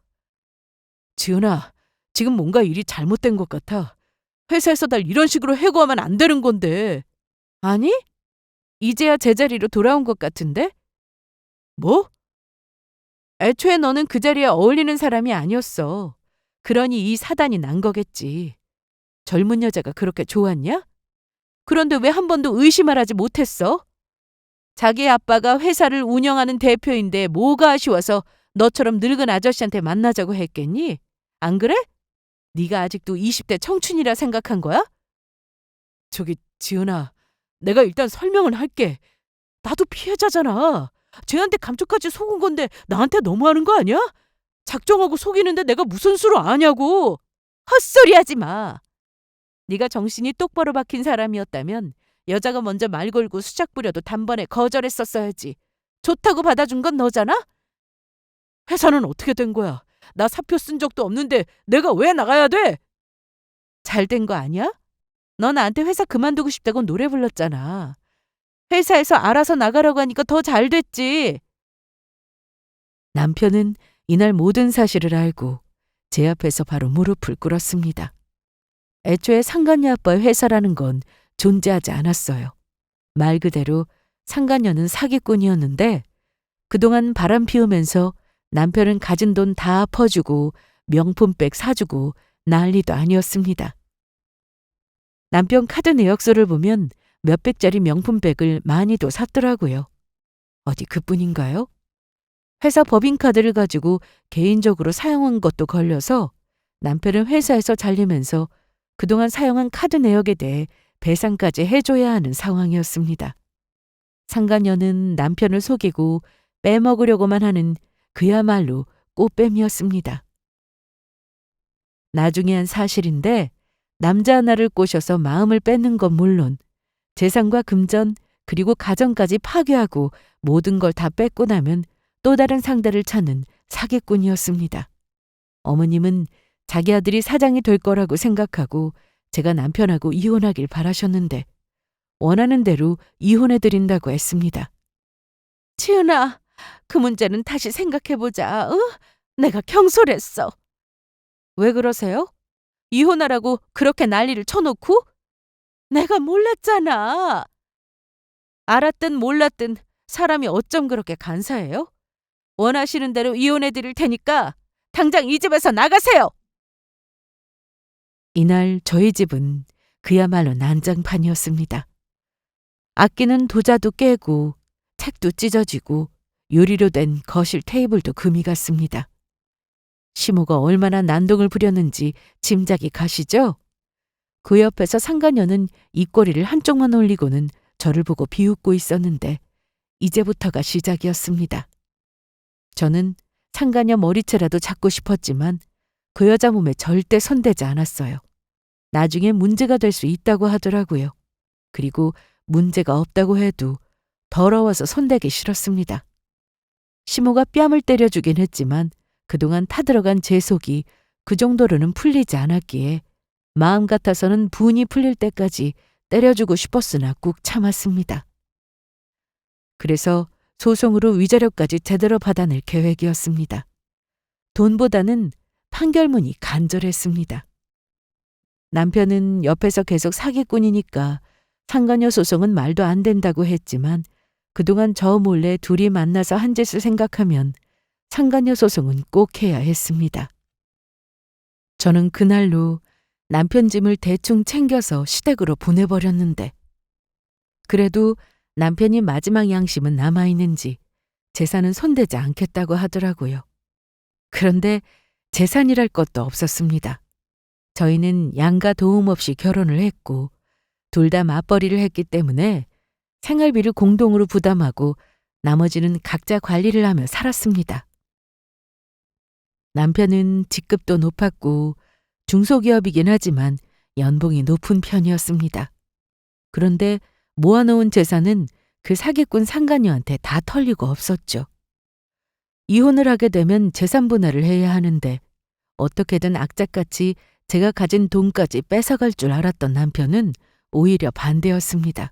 지은아, 지금 뭔가 일이 잘못된 것 같아. 회사에서 날 이런 식으로 해고하면 안 되는 건데. 아니? 이제야 제자리로 돌아온 것 같은데? 뭐? 애초에 너는 그 자리에 어울리는 사람이 아니었어. 그러니 이 사단이 난 거겠지. 젊은 여자가 그렇게 좋았냐? 그런데 왜 한 번도 의심을 하지 못했어? 자기 아빠가 회사를 운영하는 대표인데 뭐가 아쉬워서 너처럼 늙은 아저씨한테 만나자고 했겠니? 안 그래? 네가 아직도 20대 청춘이라 생각한 거야? 저기, 지은아, 내가 일단 설명을 할게. 나도 피해자잖아. 쟤한테 감쪽같이 속은 건데 나한테 너무하는 거 아니야? 작정하고 속이는데 내가 무슨 수로 아냐고. 헛소리하지 마. 네가 정신이 똑바로 박힌 사람이었다면 여자가 먼저 말 걸고 수작 부려도 단번에 거절했었어야지. 좋다고 받아준 건 너잖아? 회사는 어떻게 된 거야? 나 사표 쓴 적도 없는데 내가 왜 나가야 돼? 잘 된 거 아니야? 너 나한테 회사 그만두고 싶다고 노래 불렀잖아. 회사에서 알아서 나가라고 하니까 더 잘 됐지. 남편은 이날 모든 사실을 알고 제 앞에서 바로 무릎을 꿇었습니다. 애초에 상간녀 아빠의 회사라는 건 존재하지 않았어요. 말 그대로 상간녀는 사기꾼이었는데 그동안 바람 피우면서 남편은 가진 돈 다 퍼주고 명품백 사주고 난리도 아니었습니다. 남편 카드 내역서를 보면 몇백짜리 명품백을 많이도 샀더라고요. 어디 그뿐인가요? 회사 법인카드를 가지고 개인적으로 사용한 것도 걸려서 남편은 회사에서 잘리면서 그동안 사용한 카드 내역에 대해 배상까지 해줘야 하는 상황이었습니다. 상간녀는 남편을 속이고 빼먹으려고만 하는 그야말로 꽃뱀이었습니다. 나중에 한 사실인데 남자 하나를 꼬셔서 마음을 뺏는 건 물론 재산과 금전 그리고 가정까지 파괴하고 모든 걸 다 뺏고 나면 또 다른 상대를 찾는 사기꾼이었습니다. 어머님은 자기 아들이 사장이 될 거라고 생각하고 제가 남편하고 이혼하길 바라셨는데 원하는 대로 이혼해드린다고 했습니다. 치은아, 그 문제는 다시 생각해보자. 내가 경솔했어. 왜 그러세요? 이혼하라고 그렇게 난리를 쳐놓고? 내가 몰랐잖아. 알았든 몰랐든 사람이 어쩜 그렇게 간사해요? 원하시는 대로 이혼해드릴 테니까 당장 이 집에서 나가세요. 이날 저희 집은 그야말로 난장판이었습니다. 아끼는 도자도 깨고 책도 찢어지고 유리로 된 거실 테이블도 금이 갔습니다. 시모가 얼마나 난동을 부렸는지 짐작이 가시죠? 그 옆에서 상간녀는 입꼬리를 한쪽만 올리고는 저를 보고 비웃고 있었는데 이제부터가 시작이었습니다. 저는 상가녀 머리채라도 잡고 싶었지만 그 여자 몸에 절대 손대지 않았어요. 나중에 문제가 될 수 있다고 하더라고요. 그리고 문제가 없다고 해도 더러워서 손대기 싫었습니다. 시모가 뺨을 때려주긴 했지만 그동안 타들어간 제 속이 그 정도로는 풀리지 않았기에 마음 같아서는 분이 풀릴 때까지 때려주고 싶었으나 꾹 참았습니다. 그래서 소송으로 위자료까지 제대로 받아낼 계획이었습니다. 돈보다는 판결문이 간절했습니다. 남편은 옆에서 계속 사기꾼이니까 상간녀 소송은 말도 안 된다고 했지만 그동안 저 몰래 둘이 만나서 한 짓을 생각하면 상간녀 소송은 꼭 해야 했습니다. 저는 그날로 남편 짐을 대충 챙겨서 시댁으로 보내버렸는데 그래도 남편이 마지막 양심은 남아있는지 재산은 손대지 않겠다고 하더라고요. 그런데 재산이랄 것도 없었습니다. 저희는 양가 도움 없이 결혼을 했고 둘 다 맞벌이를 했기 때문에 생활비를 공동으로 부담하고 나머지는 각자 관리를 하며 살았습니다. 남편은 직급도 높았고 중소기업이긴 하지만 연봉이 높은 편이었습니다. 그런데 모아놓은 재산은 그 사기꾼 상간녀한테 다 털리고 없었죠. 이혼을 하게 되면 재산 분할을 해야 하는데 어떻게든 악착같이 제가 가진 돈까지 뺏어갈 줄 알았던 남편은 오히려 반대였습니다.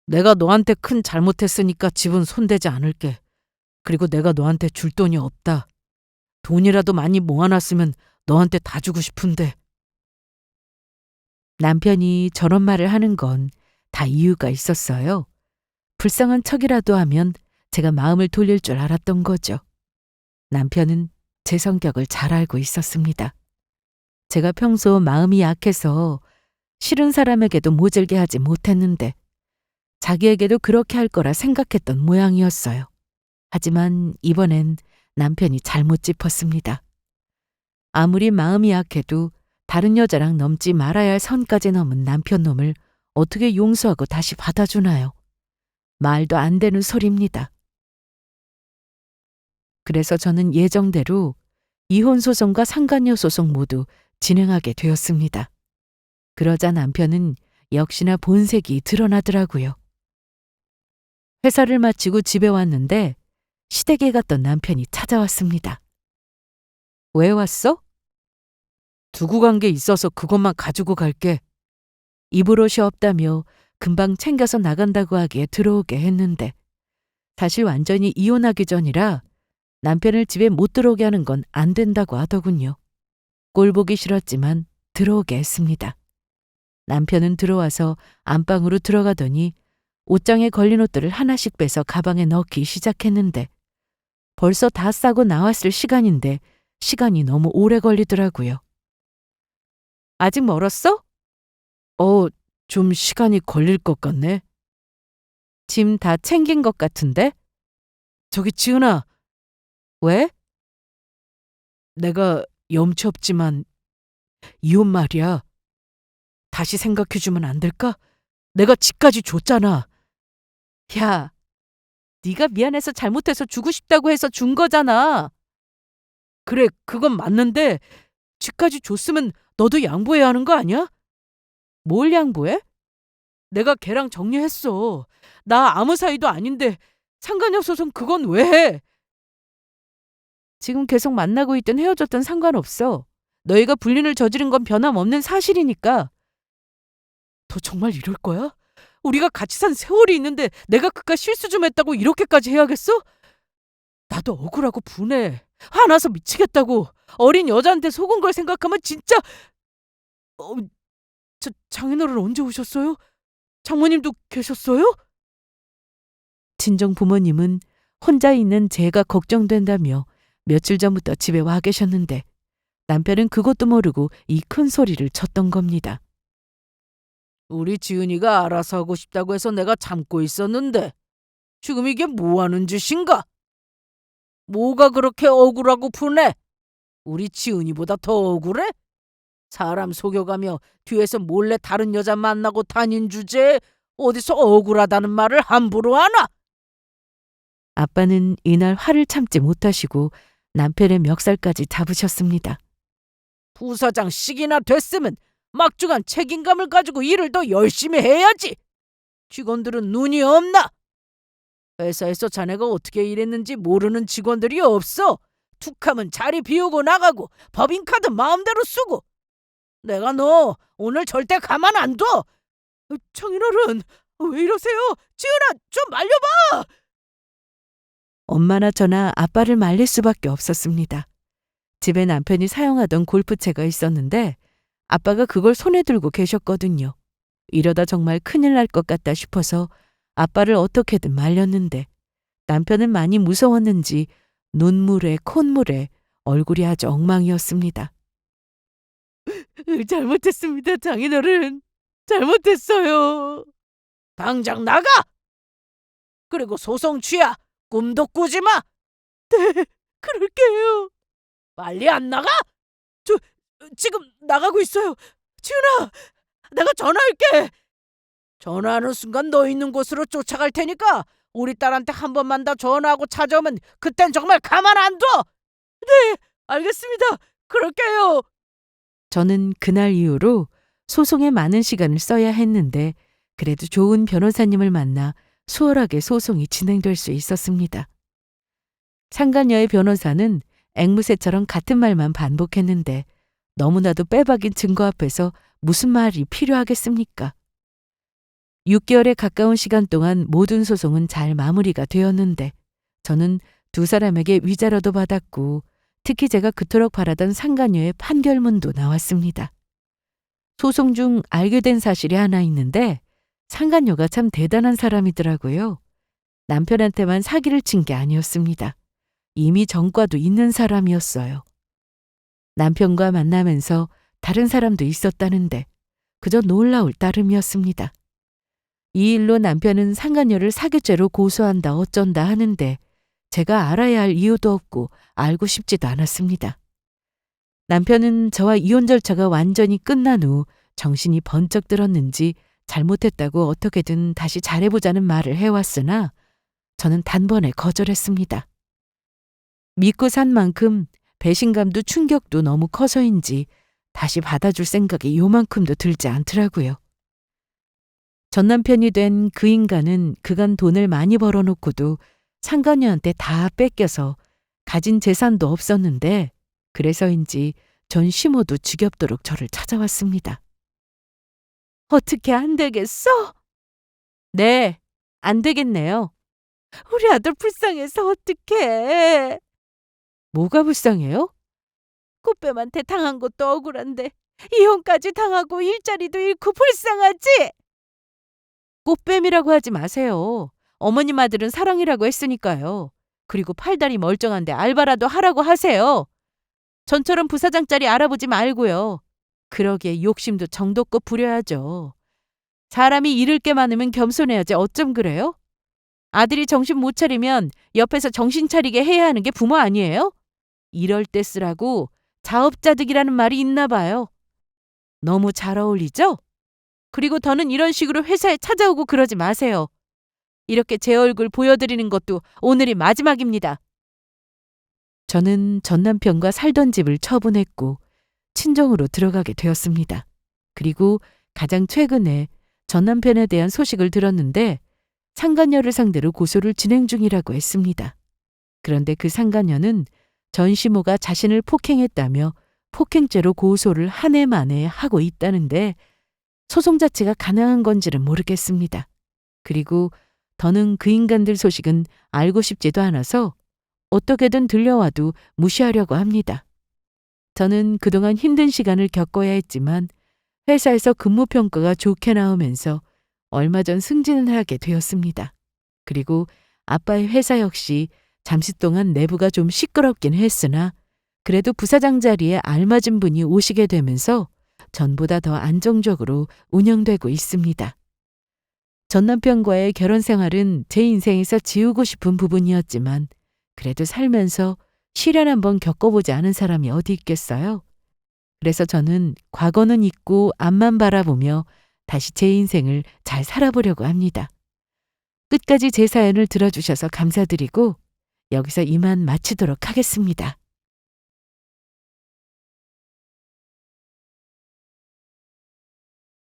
내가 너한테 큰 잘못했으니까 집은 손대지 않을게. 그리고 내가 너한테 줄 돈이 없다. 돈이라도 많이 모아놨으면 너한테 다 주고 싶은데. 남편이 저런 말을 하는 건 다 이유가 있었어요. 불쌍한 척이라도 하면 제가 마음을 돌릴 줄 알았던 거죠. 남편은 제 성격을 잘 알고 있었습니다. 제가 평소 마음이 약해서 싫은 사람에게도 모질게 하지 못했는데 자기에게도 그렇게 할 거라 생각했던 모양이었어요. 하지만 이번엔 남편이 잘못 짚었습니다. 아무리 마음이 약해도 다른 여자랑 넘지 말아야 할 선까지 넘은 남편 놈을 어떻게 용서하고 다시 받아주나요? 말도 안 되는 소리입니다. 그래서 저는 예정대로 이혼 소송과 상간녀 소송 모두 진행하게 되었습니다. 그러자 남편은 역시나 본색이 드러나더라고요. 회사를 마치고 집에 왔는데 시댁에 갔던 남편이 찾아왔습니다. 왜 왔어? 두고 간 게 있어서 그것만 가지고 갈게. 입을 옷이 없다며 금방 챙겨서 나간다고 하기에 들어오게 했는데 사실 완전히 이혼하기 전이라 남편을 집에 못 들어오게 하는 건 안 된다고 하더군요. 꼴 보기 싫었지만 들어오게 했습니다. 남편은 들어와서 안방으로 들어가더니 옷장에 걸린 옷들을 하나씩 빼서 가방에 넣기 시작했는데 벌써 다 싸고 나왔을 시간인데 시간이 너무 오래 걸리더라고요. 아직 멀었어? 좀 시간이 걸릴 것 같네. 짐 다 챙긴 것 같은데? 저기 지은아. 왜? 내가 염치 없지만 이 옷 말이야. 다시 생각해주면 안 될까? 내가 집까지 줬잖아. 야, 네가 미안해서 잘못해서 주고 싶다고 해서 준 거잖아. 그래, 그건 맞는데 집까지 줬으면 너도 양보해야 하는 거 아니야? 뭘 양보해? 내가 걔랑 정리했어. 나 아무 사이도 아닌데 상관이 없어서 그건 왜 해? 지금 계속 만나고 있든 헤어졌든 상관없어. 너희가 불륜을 저지른 건 변함없는 사실이니까. 너 정말 이럴 거야? 우리가 같이 산 세월이 있는데 내가 그깟 실수 좀 했다고 이렇게까지 해야겠어? 나도 억울하고 분해. 화나서 미치겠다고. 어린 여자한테 속은 걸 생각하면 진짜... 장인어른 언제 오셨어요? 장모님도 계셨어요? 친정 부모님은 혼자 있는 제가 걱정된다며 며칠 전부터 집에 와 계셨는데 남편은 그것도 모르고 이 큰 소리를 쳤던 겁니다. 우리 지은이가 알아서 하고 싶다고 해서 내가 참고 있었는데 지금 이게 뭐 하는 짓인가? 뭐가 그렇게 억울하고 분해? 우리 지은이보다 더 억울해? 사람 속여가며 뒤에서 몰래 다른 여자 만나고 다닌 주제에 어디서 억울하다는 말을 함부로 하나? 아빠는 이날 화를 참지 못하시고 남편의 멱살까지 잡으셨습니다. 부사장씩이나 됐으면 막중한 책임감을 가지고 일을 더 열심히 해야지. 직원들은 눈이 없나? 회사에서 자네가 어떻게 일했는지 모르는 직원들이 없어. 툭하면 자리 비우고 나가고 법인카드 마음대로 쓰고. 내가 너 오늘 절대 가만 안 둬. 장인어른, 왜 이러세요? 지은아, 좀 말려봐. 엄마나 저나 아빠를 말릴 수밖에 없었습니다. 집에 남편이 사용하던 골프채가 있었는데 아빠가 그걸 손에 들고 계셨거든요. 이러다 정말 큰일 날 것 같다 싶어서 아빠를 어떻게든 말렸는데 남편은 많이 무서웠는지 눈물에 콧물에 얼굴이 아주 엉망이었습니다. 잘못했습니다, 장인어른. 잘못했어요. 당장 나가! 그리고 소송 취하! 꿈도 꾸지 마! 네, 그럴게요. 빨리 안 나가? 저 지금 나가고 있어요. 지은아, 내가 전화할게. 전화하는 순간 너 있는 곳으로 쫓아갈 테니까 우리 딸한테 한 번만 더 전화하고 찾아오면 그땐 정말 가만 안 둬. 네, 알겠습니다. 그럴게요. 저는 그날 이후로 소송에 많은 시간을 써야 했는데 그래도 좋은 변호사님을 만나 수월하게 소송이 진행될 수 있었습니다. 상간녀의 변호사는 앵무새처럼 같은 말만 반복했는데 너무나도 빼박인 증거 앞에서 무슨 말이 필요하겠습니까? 6개월에 가까운 시간 동안 모든 소송은 잘 마무리가 되었는데 저는 두 사람에게 위자료도 받았고 특히 제가 그토록 바라던 상간녀의 판결문도 나왔습니다. 소송 중 알게 된 사실이 하나 있는데 상간녀가 참 대단한 사람이더라고요. 남편한테만 사기를 친 게 아니었습니다. 이미 전과도 있는 사람이었어요. 남편과 만나면서 다른 사람도 있었다는데 그저 놀라울 따름이었습니다. 이 일로 남편은 상간녀를 사기죄로 고소한다 어쩐다 하는데 제가 알아야 할 이유도 없고 알고 싶지도 않았습니다. 남편은 저와 이혼 절차가 완전히 끝난 후 정신이 번쩍 들었는지 잘못했다고 어떻게든 다시 잘해보자는 말을 해왔으나 저는 단번에 거절했습니다. 믿고 산 만큼 배신감도 충격도 너무 커서인지 다시 받아줄 생각이 요만큼도 들지 않더라고요. 전 남편이 된 그 인간은 그간 돈을 많이 벌어놓고도 상간녀한테 다 뺏겨서 가진 재산도 없었는데 그래서인지 전 시모도 지겹도록 저를 찾아왔습니다. 어떻게 안 되겠어? 네, 안 되겠네요. 우리 아들 불쌍해서 어떡해. 뭐가 불쌍해요? 꽃뱀한테 당한 것도 억울한데 이혼까지 당하고 일자리도 잃고 불쌍하지? 꽃뱀이라고 하지 마세요. 어머님 아들은 사랑이라고 했으니까요. 그리고 팔다리 멀쩡한데 알바라도 하라고 하세요. 전처럼 부사장 자리 알아보지 말고요. 그러기에 욕심도 정도껏 부려야죠. 사람이 잃을 게 많으면 겸손해야지 어쩜 그래요? 아들이 정신 못 차리면 옆에서 정신 차리게 해야 하는 게 부모 아니에요? 이럴 때 쓰라고 자업자득이라는 말이 있나 봐요. 너무 잘 어울리죠? 그리고 더는 이런 식으로 회사에 찾아오고 그러지 마세요. 이렇게 제 얼굴 보여드리는 것도 오늘이 마지막입니다. 저는 전 남편과 살던 집을 처분했고 친정으로 들어가게 되었습니다. 그리고 가장 최근에 전 남편에 대한 소식을 들었는데 상간녀를 상대로 고소를 진행 중이라고 했습니다. 그런데 그 상간녀는 전 시모가 자신을 폭행했다며 폭행죄로 고소를 한 해 만에 하고 있다는데 소송 자체가 가능한 건지는 모르겠습니다. 그리고 더는 그 인간들 소식은 알고 싶지도 않아서 어떻게든 들려와도 무시하려고 합니다. 저는 그동안 힘든 시간을 겪어야 했지만 회사에서 근무평가가 좋게 나오면서 얼마 전 승진을 하게 되었습니다. 그리고 아빠의 회사 역시 잠시 동안 내부가 좀 시끄럽긴 했으나 그래도 부사장 자리에 알맞은 분이 오시게 되면서 전보다 더 안정적으로 운영되고 있습니다. 전 남편과의 결혼 생활은 제 인생에서 지우고 싶은 부분이었지만 그래도 살면서 시련 한번 겪어보지 않은 사람이 어디 있겠어요? 그래서 저는 과거는 잊고 앞만 바라보며 다시 제 인생을 잘 살아보려고 합니다. 끝까지 제 사연을 들어주셔서 감사드리고 여기서 이만 마치도록 하겠습니다.